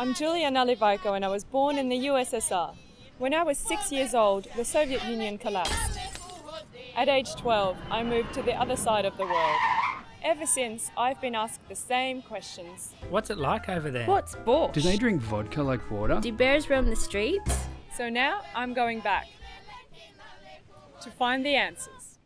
I'm Julia Nalivaiko and I was born in the USSR. When I was 6 years old, the Soviet Union collapsed. At age 12, I moved to the other side of the world. Ever since, I've been asked the same questions. What's it like over there? What's borscht? Do they drink vodka like water? Do bears roam the streets? So now I'm going back to find the answers.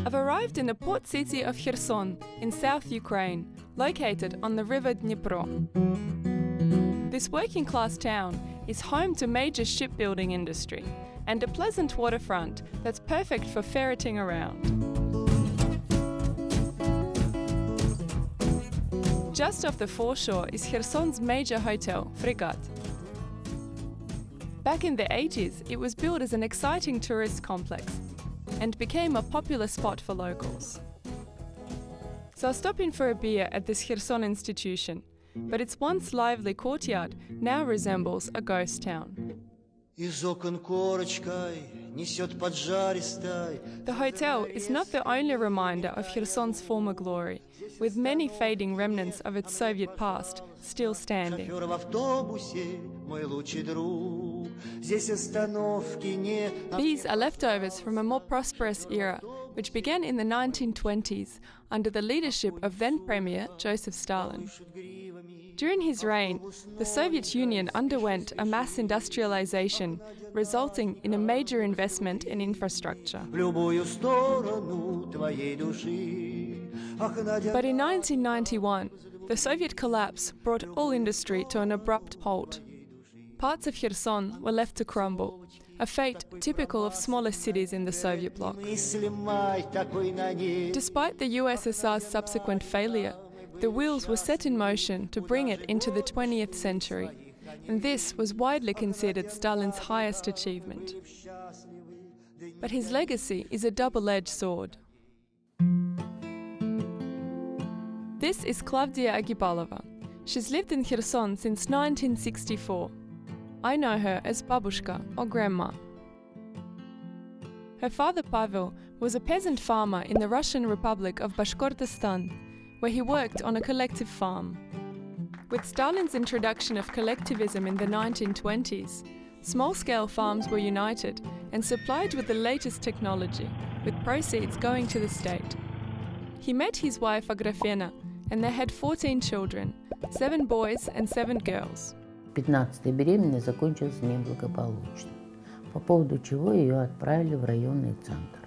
I've arrived in the port city of Kherson in South Ukraine, located on the river Dnipro. This working-class town is home to major shipbuilding industry and a pleasant waterfront that's perfect for ferreting around. Just off the foreshore is Kherson's major hotel, Fregat. Back in the 80s, it was built as an exciting tourist complex and became a popular spot for locals. So I'll stop in for a beer at this Kherson institution, but its once lively courtyard now resembles a ghost town. The hotel is not the only reminder of Kherson's former glory, with many fading remnants of its Soviet past still standing. These are leftovers from a more prosperous era, which began in the 1920s under the leadership of then Premier Joseph Stalin. During his reign, the Soviet Union underwent a mass industrialization, resulting in a major investment in infrastructure. But in 1991, the Soviet collapse brought all industry to an abrupt halt. Parts of Kherson were left to crumble, a fate typical of smaller cities in the Soviet bloc. Despite the USSR's subsequent failure, the wheels were set in motion to bring it into the 20th century, and this was widely considered Stalin's highest achievement. But his legacy is a double-edged sword. This is Klavdia Agibalova. She's lived in Kherson since 1964. I know her as babushka or grandma. Her father Pavel was a peasant farmer in the Russian Republic of Bashkortostan, where he worked on a collective farm. With Stalin's introduction of collectivism in the 1920s, small-scale farms were united and supplied with the latest technology, with proceeds going to the state. He met his wife Agrafena, and they had 14 children, 7 boys and 7 girls. 15-я беременность закончилась неблагополучно, по поводу чего ее отправили в районный центр,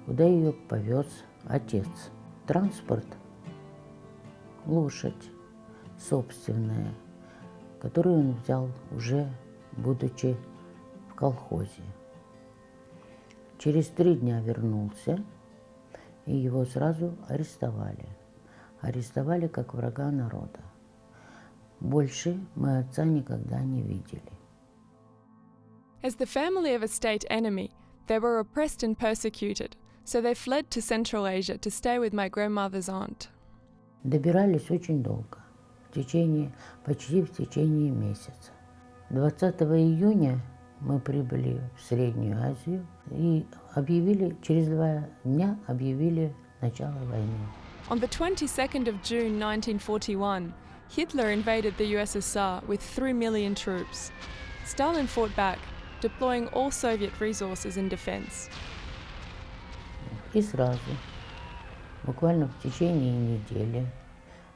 куда ее повез отец. Транспорт, лошадь собственная, которую он взял уже будучи в колхозе. Через 3 дня вернулся, и его сразу арестовали. Арестовали как врага народа. Больше мы отца никогда не видели. As the family of a state enemy, they were oppressed and persecuted, so they fled to Central Asia to stay with my grandmother's aunt. Добирались очень долго, почти в течение месяца. 20 июня мы прибыли в Среднюю Азию и через 2 дня объявили начало войны. On the 22nd of June 1941, Hitler invaded the USSR with 3 million troops. Stalin fought back, deploying all Soviet resources in defense. И сразу, буквально в течение недели,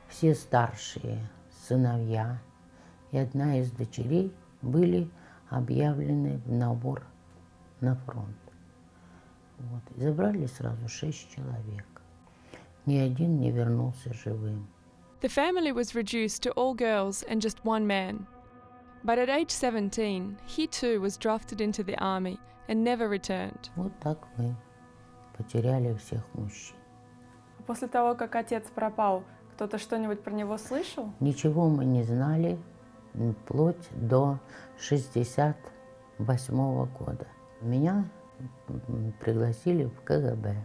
все старшие сыновья и одна из дочерей были объявлены в набор на фронт. Вот. И забрали сразу 6 человек. Ни один не вернулся живым. The family was reduced to all girls and just 1 man. But at age 17, he too was drafted into the army and never returned. Вот так мы потеряли всех мужчин. После того, как отец пропал, кто-то что-нибудь про него слышал? Ничего мы не знали вплоть до 1968 года. Меня пригласили в КГБ,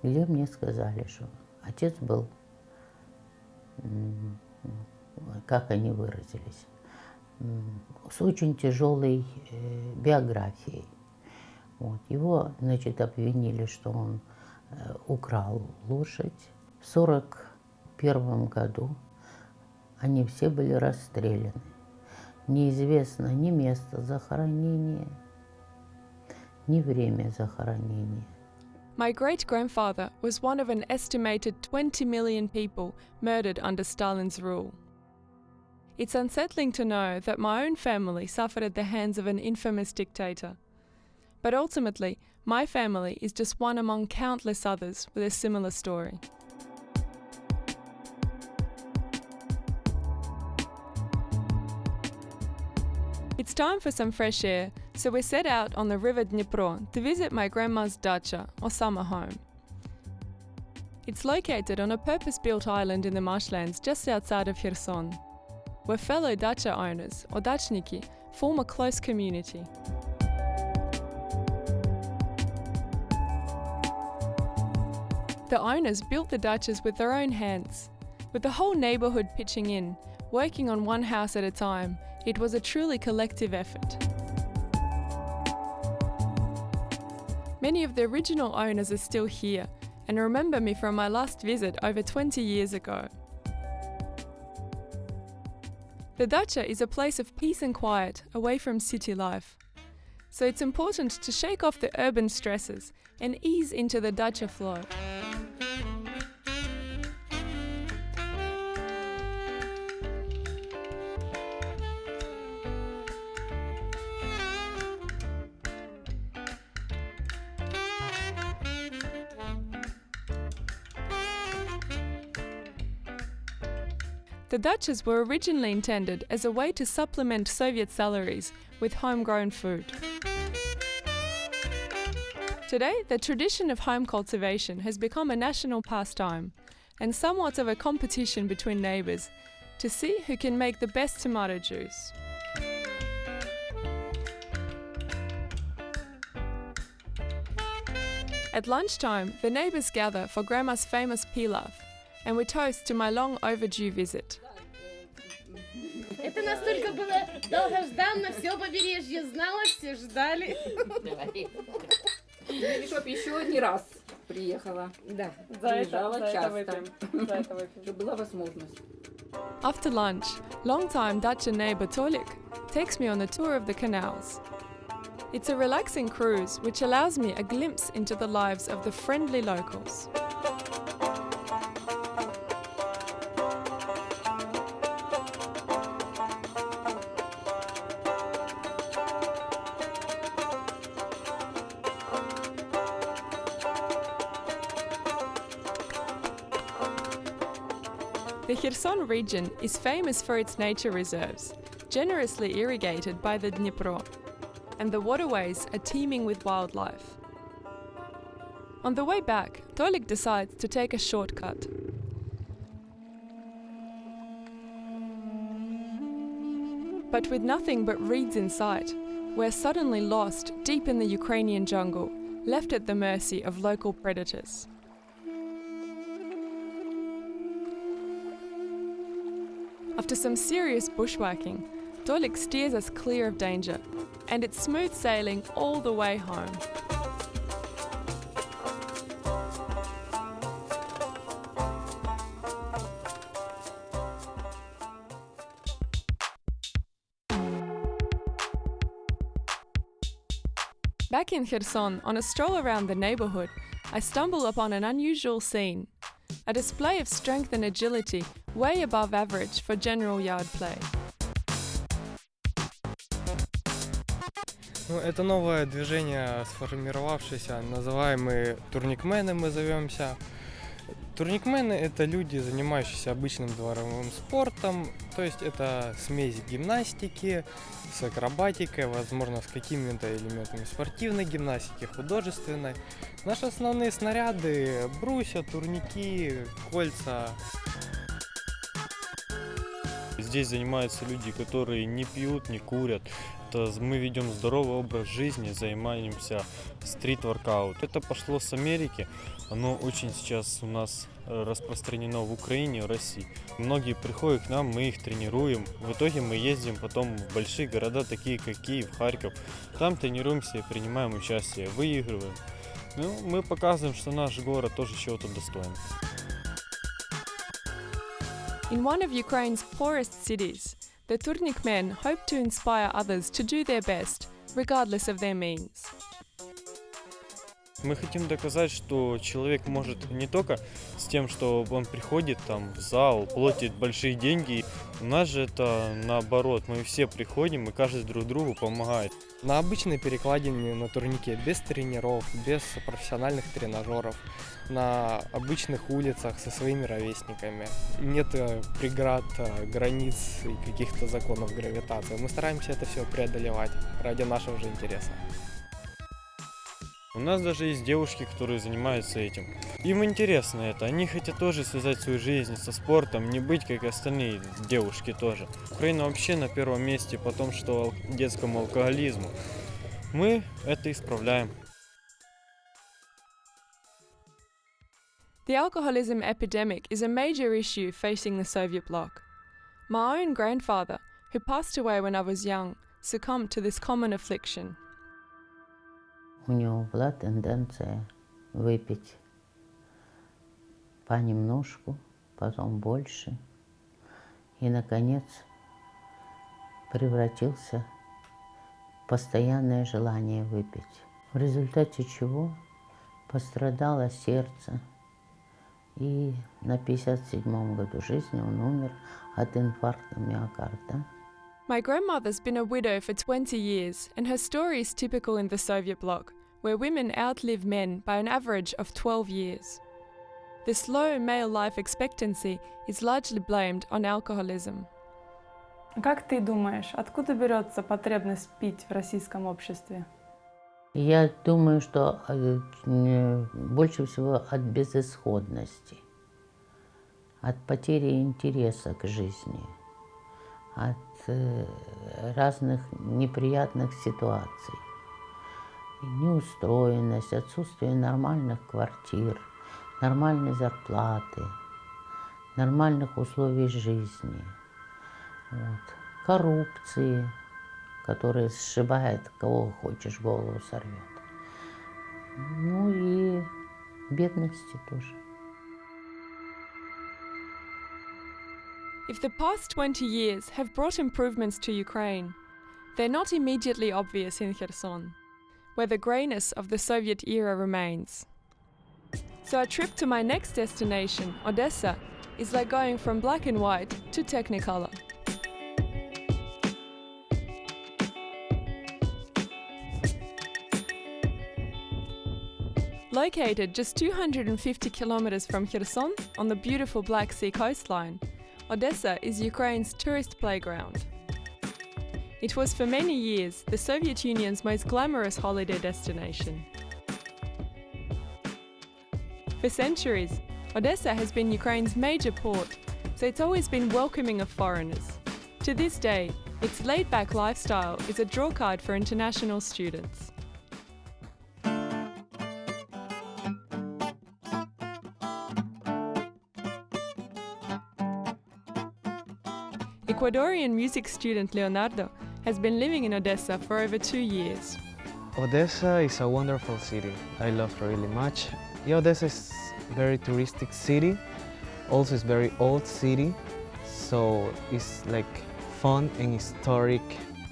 где мне сказали, что отец был, как они выразились, с очень тяжелой биографией. Вот. Его, значит, обвинили, что он украл лошадь. В 1941 году они все были расстреляны. Неизвестно ни место захоронения, ни время захоронения. My great-grandfather was one of an estimated 20 million people murdered under Stalin's rule. It's unsettling to know that my own family suffered at the hands of an infamous dictator. But ultimately, my family is just one among countless others with a similar story. It's time for some fresh air, so we set out on the river Dnipro to visit my grandma's dacha, or summer home. It's located on a purpose-built island in the marshlands just outside of Kherson, where fellow dacha owners, or dachniki, form a close community. The owners built the dachas with their own hands. With the whole neighbourhood pitching in, working on one house at a time, it was a truly collective effort. Many of the original owners are still here and remember me from my last visit over 20 years ago. The dacha is a place of peace and quiet, away from city life. So it's important to shake off the urban stresses and ease into the dacha flow. The dachas were originally intended as a way to supplement Soviet salaries with homegrown food. Today, the tradition of home cultivation has become a national pastime and somewhat of a competition between neighbours to see who can make the best tomato juice. At lunchtime, the neighbours gather for Grandma's famous pilaf, and we toast to my long overdue visit. Это настолько было долгожданно, все побережье знало, все ждали. Чтоб еще не раз приехала. Да. Приезжала часто. Чтобы была возможность. After lunch, long-time dacha neighbour Tolik takes me on a tour of the canals. It's a relaxing cruise which allows me a glimpse into the lives of the friendly locals. The Kherson region is famous for its nature reserves, generously irrigated by the Dnipro, and the waterways are teeming with wildlife. On the way back, Tolik decides to take a shortcut. But with nothing but reeds in sight, we're suddenly lost deep in the Ukrainian jungle, left at the mercy of local predators. After some serious bushwhacking, Tolik steers us clear of danger, and it's smooth sailing all the way home. Back in Kherson, on a stroll around the neighbourhood, I stumble upon an unusual scene. A display of strength and agility way above average for general yard play. Это новое движение, сформировавшееся, называемые турникмены мы зовемся. Турникмены — это люди, занимающиеся обычным дворовым спортом, то есть это смесь гимнастики с акробатикой, возможно, с какими-то элементами спортивной гимнастики, художественной. Наши основные снаряды — брусья, турники, кольца. Здесь занимаются люди, которые не пьют, не курят. Мы ведем здоровый образ жизни, занимаемся стрит-воркаут. Это пошло с Америки, оно очень сейчас у нас распространено в Украине, в России. Многие приходят к нам, мы их тренируем. В итоге мы ездим потом в большие города, такие как Киев, Харьков. Там тренируемся и принимаем участие, выигрываем. Ну, мы показываем, что наш город тоже чего-то достоин. In one of Ukraine's poorest cities, the Turnikmen hope to inspire others to do their best, regardless of their means. Мы хотим доказать, что человек может не только с тем, что он приходит там в зал, платит большие деньги. У нас же это наоборот, мы все приходим и каждый друг другу помогает. На обычной перекладине на турнике, без тренеров, без профессиональных тренажеров, на обычных улицах со своими ровесниками. Нет преград, границ и каких-то законов гравитации. Мы стараемся это все преодолевать ради нашего же интереса. У нас даже есть девушки, которые занимаются этим. Им интересно это, они хотят тоже связать свою жизнь со спортом, не быть как остальные девушки тоже. Украина вообще на первом месте по тому, что детскому алкоголизму. Мы это исправляем. The alcoholism epidemic is a major issue facing the Soviet bloc. My own grandfather, who passed away when I was young, succumbed to this common affliction. У него была тенденция выпить понемножку, потом больше, и, наконец, превратился в постоянное желание выпить, в результате чего пострадало сердце, и на 57-м году жизни он умер от инфаркта миокарда. My grandmother's been a widow for 20 years, and her story is typical in the Soviet bloc, where women outlive men by an average of 12 years. This low male life expectancy is largely blamed on alcoholism. Как ты думаешь, откуда берется потребность пить в российском обществе? Я думаю, что больше всего от безысходности, от потери интереса к жизни, от разных неприятных ситуаций. Неустроенность, отсутствие нормальных квартир, нормальной зарплаты, нормальных условий жизни, коррупции, которая сшибает, кого хочешь, голову сорвет. Ну и бедности тоже. If the past 20 years have brought improvements to Ukraine, they're not immediately obvious in Kherson, where the greyness of the Soviet era remains. So a trip to my next destination, Odessa, is like going from black and white to Technicolor. Located just 250 kilometers from Kherson on the beautiful Black Sea coastline, Odessa is Ukraine's tourist playground. It was for many years the Soviet Union's most glamorous holiday destination. For centuries, Odessa has been Ukraine's major port, so it's always been welcoming of foreigners. To this day, its laid-back lifestyle is a drawcard for international students. Ecuadorian music student Leonardo has been living in Odessa for over 2 years. Odessa is a wonderful city. I love it really much. Yeah, Odessa is a very touristic city. Also, it's a very old city, so it's like fun and historic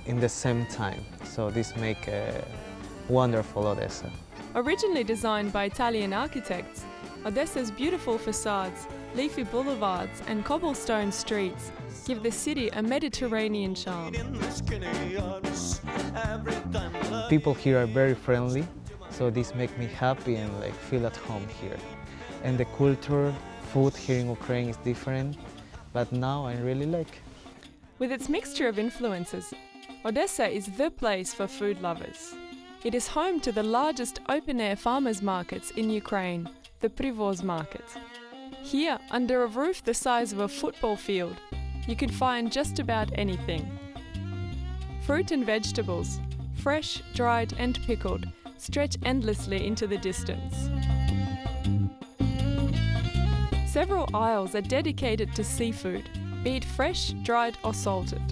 in the same time. So this makes a wonderful Odessa. Originally designed by Italian architects, Odessa's beautiful facades, leafy boulevards and cobblestone streets give the city a Mediterranean charm. People here are very friendly, so this makes me happy and like feel at home here. And the culture food here in Ukraine is different, but now I really like. With its mixture of influences, Odessa is the place for food lovers. It is home to the largest open-air farmers' markets in Ukraine, the Primorsky market. Here, under a roof the size of a football field, you can find just about anything. Fruit and vegetables, fresh, dried and pickled, stretch endlessly into the distance. Several aisles are dedicated to seafood, be it fresh, dried or salted.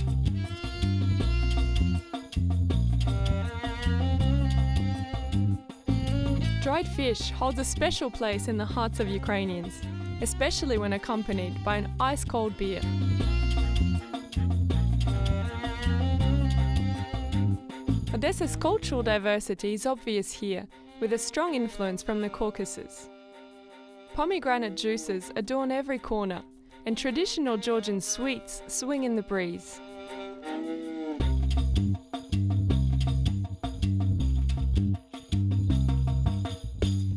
Dried fish holds a special place in the hearts of Ukrainians, especially when accompanied by an ice-cold beer. Odessa's cultural diversity is obvious here, with a strong influence from the Caucasus. Pomegranate juices adorn every corner, and traditional Georgian sweets swing in the breeze.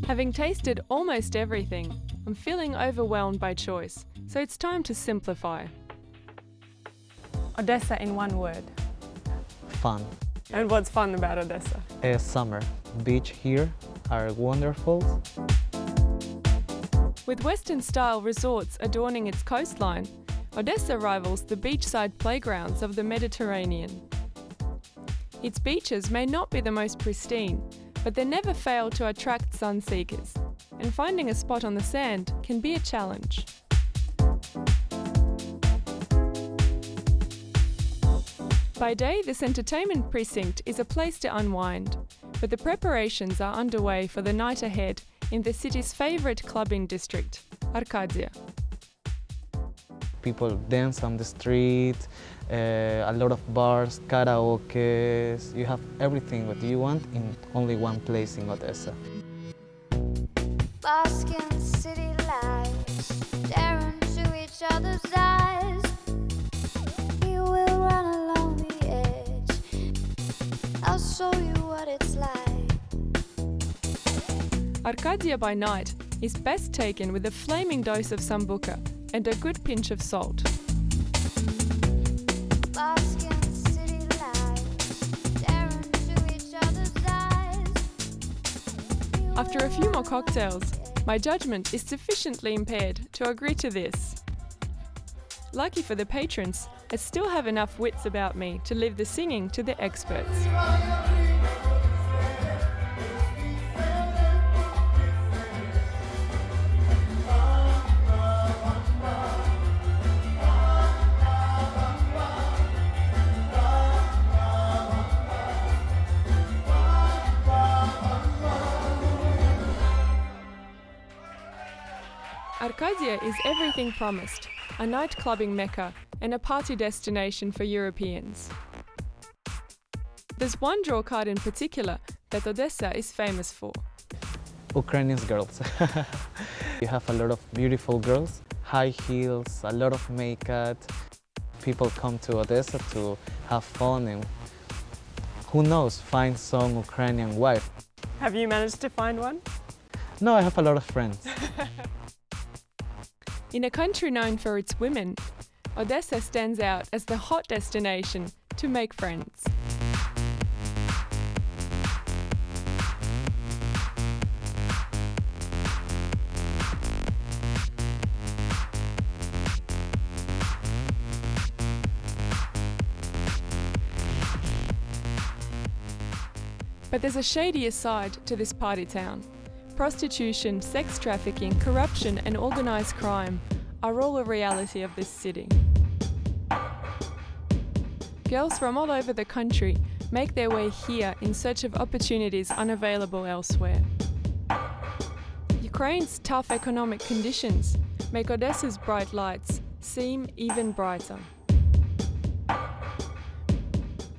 Having tasted almost everything, I'm feeling overwhelmed by choice, so it's time to simplify. Odessa in one word. Fun. And what's fun about Odessa? Summer. Beach here are wonderful. With Western-style resorts adorning its coastline, Odessa rivals the beachside playgrounds of the Mediterranean. Its beaches may not be the most pristine, but they never fail to attract sun seekers, and finding a spot on the sand can be a challenge. By day, this entertainment precinct is a place to unwind, but the preparations are underway for the night ahead in the city's favourite clubbing district, Arcadia. People dance on the street, a lot of bars, karaoke. You have everything what you want in only one place in Odessa. Bask in city lights, staring into each other's eyes. You will run along the edge. I'll show you what it's like. Arcadia by night is best taken with a flaming dose of sambuca and a good pinch of salt. Bask in city lights, staring into each other's eyes. After a few more cocktails, my judgment is sufficiently impaired to agree to this. Lucky for the patrons, I still have enough wits about me to leave the singing to the experts. Arcadia is everything promised, a night-clubbing mecca and a party destination for Europeans. There's one draw card in particular that Odessa is famous for. Ukrainian girls. You have a lot of beautiful girls, high heels, a lot of makeup. People come to Odessa to have fun and, who knows, find some Ukrainian wife. Have you managed to find one? No, I have a lot of friends. In a country known for its women, Odessa stands out as the hot destination to make friends. But there's a shadier side to this party town. Prostitution, sex trafficking, corruption and organised crime are all a reality of this city. Girls from all over the country make their way here in search of opportunities unavailable elsewhere. Ukraine's tough economic conditions make Odessa's bright lights seem even brighter.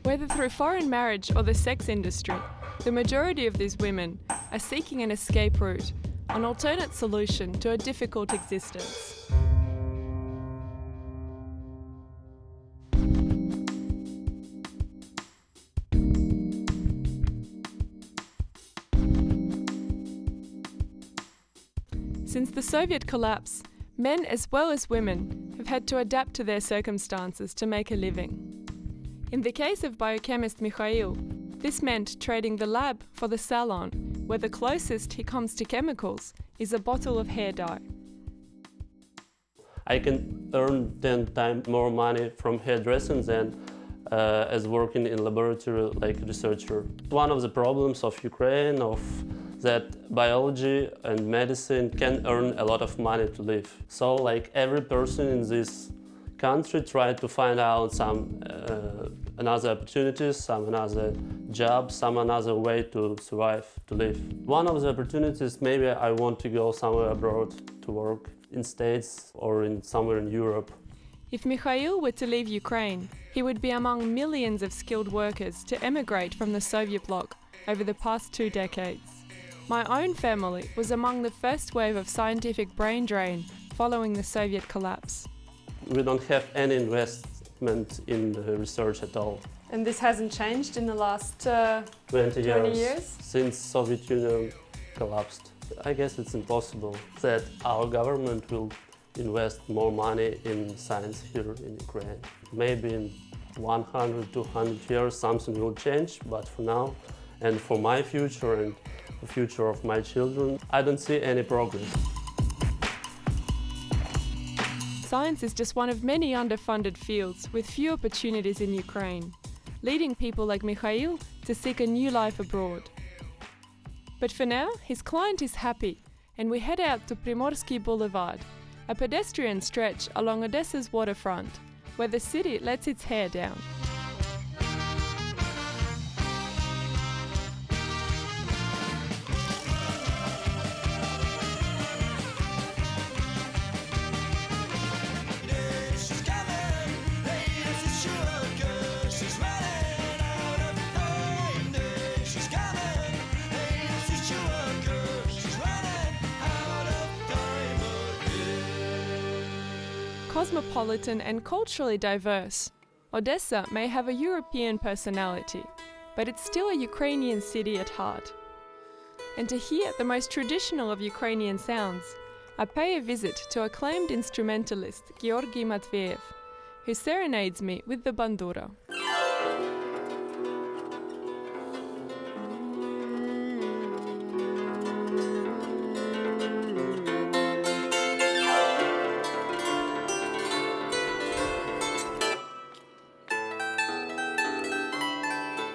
Whether through foreign marriage or the sex industry, the majority of these women are seeking an escape route, an alternate solution to a difficult existence. Since the Soviet collapse, Men as well as women have had to adapt to their circumstances to make a living. In the case of biochemist Mikhail, this meant trading the lab for the salon, where the closest he comes to chemicals is a bottle of hair dye. I can earn 10 times more money from hairdressing than as working in laboratory like researcher. One of the problems of Ukraine of that biology and medicine can earn a lot of money to live. So like every person in this country try to find out some another opportunities, some another job, some another way to survive, to live. One of the opportunities, maybe I want to go somewhere abroad to work in States or somewhere in Europe. If Mikhail were to leave Ukraine, he would be among millions of skilled workers to emigrate from the Soviet bloc over the past 2 decades. My own family was among the first wave of scientific brain drain following the Soviet collapse. We don't have any investment in research at all. And this hasn't changed in the last 20 years? Since Soviet Union collapsed. I guess it's impossible that our government will invest more money in science here in Ukraine. Maybe in 100, 200 years something will change, but for now and for my future and the future of my children, I don't see any progress. Science is just one of many underfunded fields with few opportunities in Ukraine, leading people like Mikhail to seek a new life abroad. But for now, his client is happy, and we head out to Primorsky Boulevard, a pedestrian stretch along Odessa's waterfront, where the city lets its hair down. Cosmopolitan and culturally diverse, Odessa may have a European personality, but it's still a Ukrainian city at heart. And to hear the most traditional of Ukrainian sounds, I pay a visit to acclaimed instrumentalist Georgy Matveyev, who serenades me with the bandura.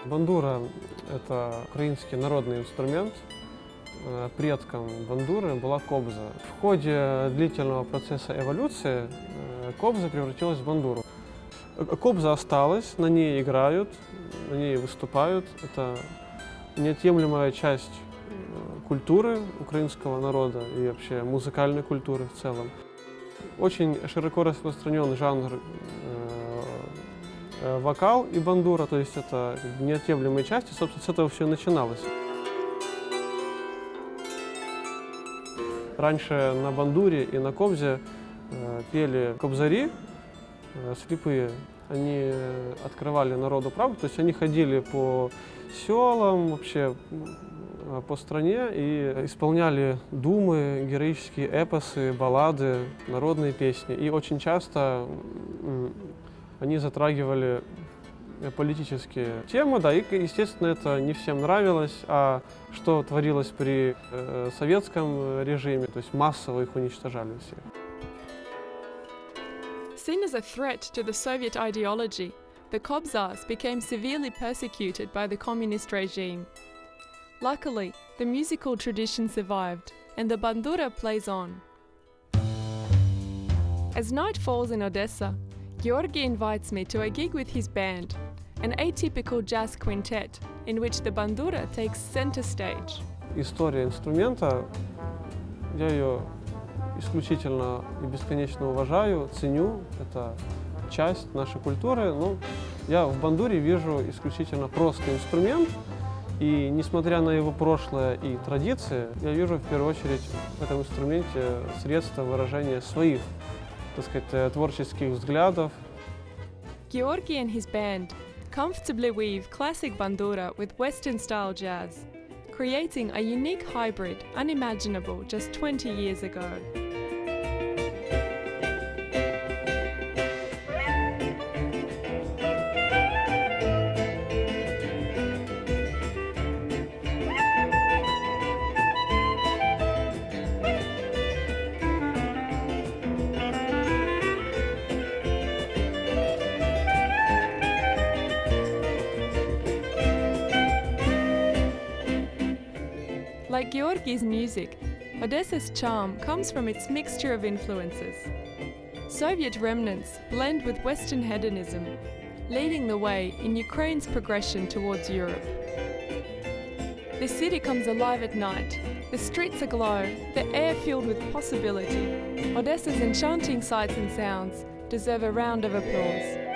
Бандура – это украинский народный инструмент. Предком бандуры была кобза. В ходе длительного процесса эволюции кобза превратилась в бандуру. Кобза осталась, на ней играют, на ней выступают. Это неотъемлемая часть культуры украинского народа и вообще музыкальной культуры в целом. Очень широко распространен жанр вокал и бандура, то есть это неотъемлемые части, собственно, с этого все начиналось. Раньше на бандуре и на кобзе пели кобзари слепые. Они открывали народу правду, то есть они ходили по селам, вообще по стране и исполняли думы, героические эпосы, баллады, народные песни. И очень часто они затрагивали политические темы, да, и, естественно, это не всем нравилось, а что творилось при советском режиме, то есть массово их уничтожали все. Seen as a threat to the Soviet ideology, the Kobzars became severely persecuted by the communist regime. Luckily, the musical tradition survived, and the bandura plays on. As night falls in Odessa, Georgy invites me to a gig with his band, an atypical jazz quintet in which the bandura takes center stage. История инструмента, я ее исключительно и бесконечно уважаю, ценю, это часть нашей культуры. Но я в бандуре вижу исключительно просто инструмент, и несмотря на его прошлое и традиции, я вижу в первую очередь в этом инструменте средство выражения своих, так сказать, творческих взглядов. Georgy and his band comfortably weave classic bandura with Western-style jazz, creating a unique hybrid unimaginable just 20 years ago. Like Georgi's music, Odessa's charm comes from its mixture of influences. Soviet remnants blend with Western hedonism, leading the way in Ukraine's progression towards Europe. The city comes alive at night. The streets aglow, the air filled with possibility. Odessa's enchanting sights and sounds deserve a round of applause.